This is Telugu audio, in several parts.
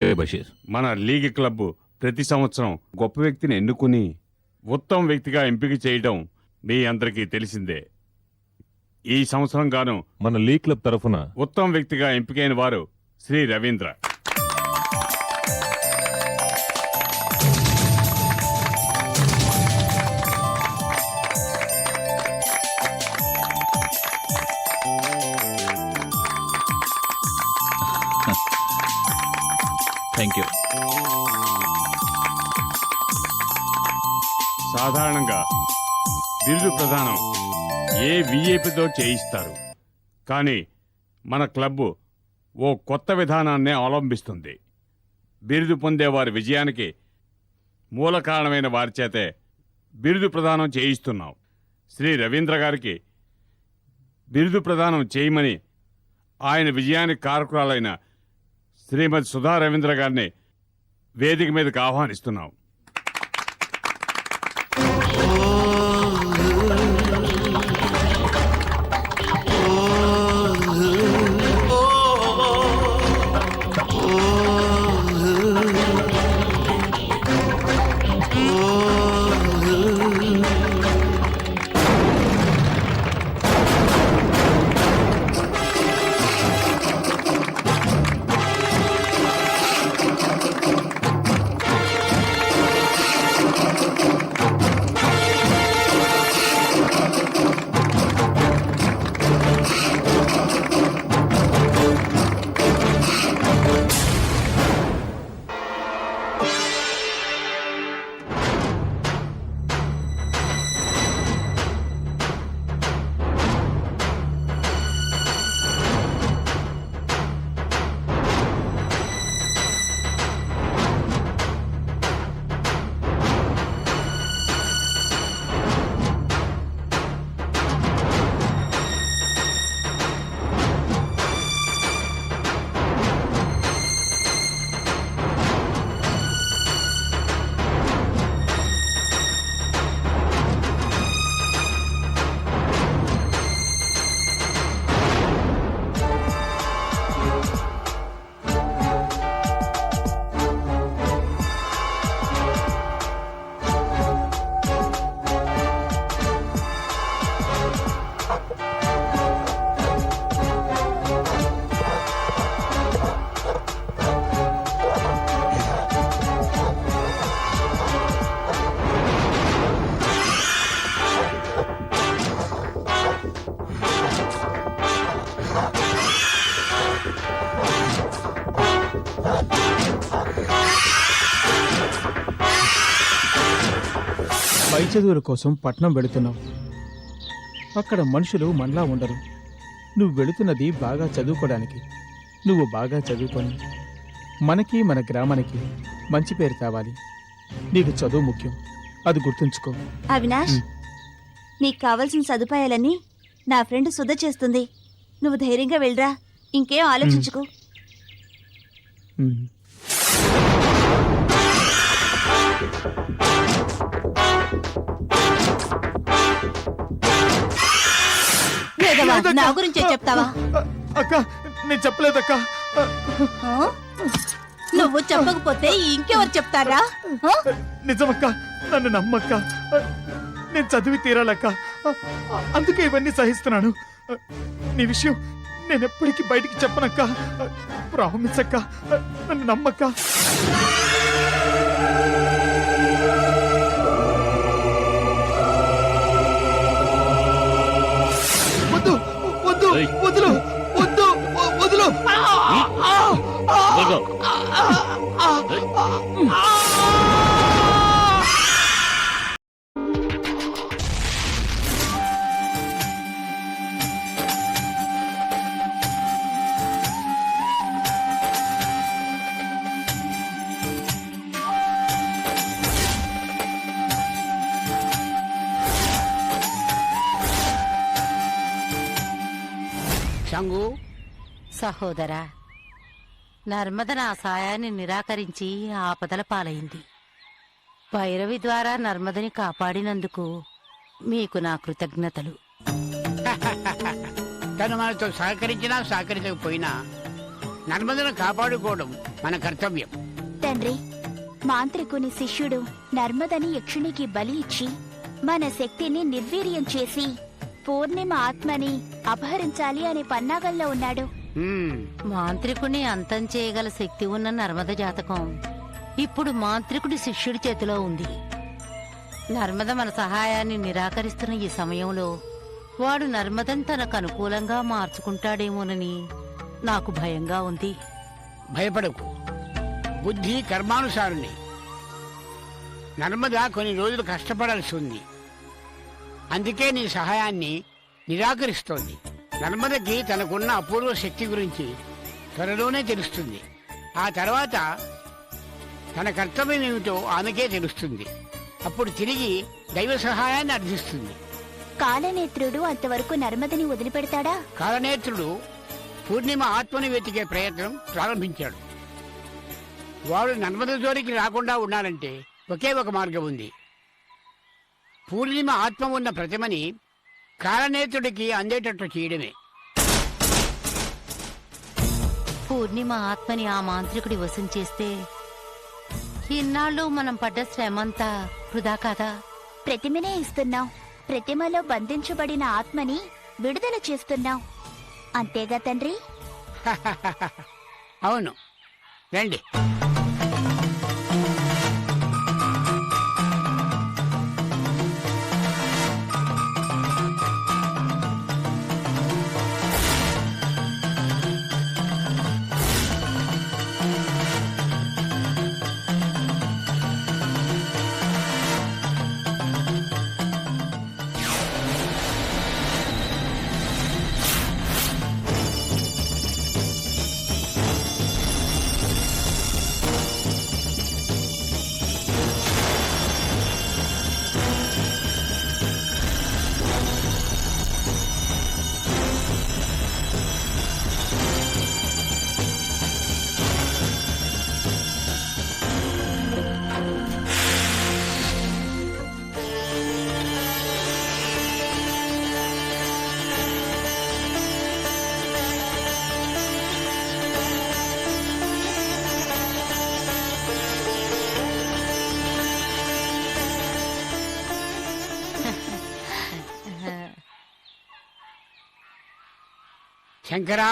బషీర్. మన లీగ్ క్లబ్ ప్రతి సంవత్సరం గొప్ప వ్యక్తిని ఎన్నుకుని ఉత్తమ వ్యక్తిగా ఎంపిక చేయడం మీ అందరికీ తెలిసిందే. ఈ సంవత్సరం గాను మన లీగ్ క్లబ్ తరఫున ఉత్తమ వ్యక్తిగా ఎంపికైన వారు శ్రీ రవీంద్ర. Thank you. సాధారణంగా బిరుదు ప్రదానం ఏ విఐపితో చేయిస్తారు, కానీ మన క్లబ్బు ఓ కొత్త విధానాన్నే అవలంబిస్తుంది. బిరుదు పొందే వారి విజయానికి మూల కారణమైన వారి చేతే బిరుదు ప్రదానం చేయిస్తున్నాం. శ్రీ రవీంద్ర గారికి బిరుదు ప్రదానం చేయమని ఆయన విజయానికి కారకురాలైన శ్రీమతి సుధా రవీంద్ర గారిని వేదిక మీదకి ఆహ్వానిస్తున్నాం. పై చదువుల కోసం పట్నం వెళుతున్నావు. అక్కడ మనుషులు మనలా ఉండరు. నువ్వు వెళుతున్నది బాగా చదువుకోవడానికి. నువ్వు బాగా చదువుకొని మనకి మన గ్రామానికి మంచి పేరు తేవాలి. నీకు చదువు ముఖ్యం, అది గుర్తుంచుకో. అవినాష్, నీకు కావలసిన సదుపాయాలన్నీ నా ఫ్రెండ్ సుధ చేస్తుంది. నువ్వు ధైర్యంగా వెళ్ళరా, ఇంకేం ఆలోచించుకో. నా గురించే చెప్తావా? అక్క, నేను చెప్పలేదక్క. నువ్వు చెప్పకపోతే ఇంకెవరు చెప్తారా? నిజమక్క, నన్ను నమ్మక్క. నేను చదివి తీరాలక్క, అందుకే ఇవన్నీ సహిస్తున్నాను. నీ విషయం నేను ఎప్పటికీ బయటికి చెప్పనక్క. ప్రామిస్ అక్క, నన్ను నమ్మక్క. వద్దు వద్దు వదులు వద్దు వదులు. సహోదరా, నర్మద నా సాయాన్ని నిరాకరించి ఆపదల పాలైంది. భైరవి ద్వారా నర్మదని కాపాడినందుకు మీకు నా కృతజ్ఞతలు. తను మనతో సహకరించినా సహకరించకపోయినా నర్మదను కాపాడుకోవడం మన కర్తవ్యం. తండ్రి, మాంత్రికుని శిష్యుడు నర్మదని యక్షునికి బలి ఇచ్చి మన శక్తిని నిర్వీర్యం చేసి పూర్ణిమ ఆత్మని అపహరించాలి అనే పన్నాగంలో ఉన్నాడు. మాంత్రికుని అంతం చేయగల శక్తి ఉన్న నర్మద జాతకం ఇప్పుడు మాంత్రికుడి శిష్యుడి చేతిలో ఉంది. నర్మద మన సహాయాన్ని నిరాకరిస్తున్న ఈ సమయంలో వాడు నర్మదను తనకు అనుకూలంగా మార్చుకుంటాడేమోనని నాకు భయంగా ఉంది. భయపడకు, బుద్ధి కర్మానుసారుని. నర్మద కొన్ని రోజులు కష్టపడాల్సి ఉంది, అందుకే నీ సహాయాన్ని నిరాకరిస్తోంది. నర్మదకి తనకున్న అపూర్వ శక్తి గురించి త్వరలోనే తెలుస్తుంది. ఆ తర్వాత తన కర్తవ్యం ఏమిటో ఆమెకే తెలుస్తుంది. అప్పుడు తిరిగి దైవ సహాయాన్ని అర్థిస్తుంది. కాలనేత్రుడు అంతవరకు నర్మదని వదిలిపెడతాడా? కాలనేత్రుడు పూర్ణిమ ఆత్మని వెతికే ప్రయత్నం ప్రారంభించాడు. వాడు నర్మద జోలికి రాకుండా ఉండాలంటే ఒకే ఒక మార్గం ఉంది. పూర్ణిమ ఆత్మ ఉన్న ప్రతిమని కాలనేత్రుడికి అందేటట్లు చేయడమే. పూర్ణిమ ఆత్మని ఆ మాంత్రికుడి వశం చేస్తే ఇన్నాళ్ళు మనం పడ్డ శ్రమంతా వృధా కాదా? ప్రతిమనే ఇస్తున్నాం, ప్రతిమలో బంధించబడిన ఆత్మని విడుదల చేస్తున్నాం. అంతేగా తండ్రి? అవును, రండి. శంకరా,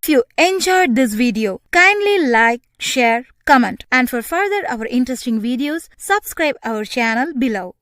you enjoyed this video, kindly like, share, comment, and for further our interesting videos, subscribe our channel below.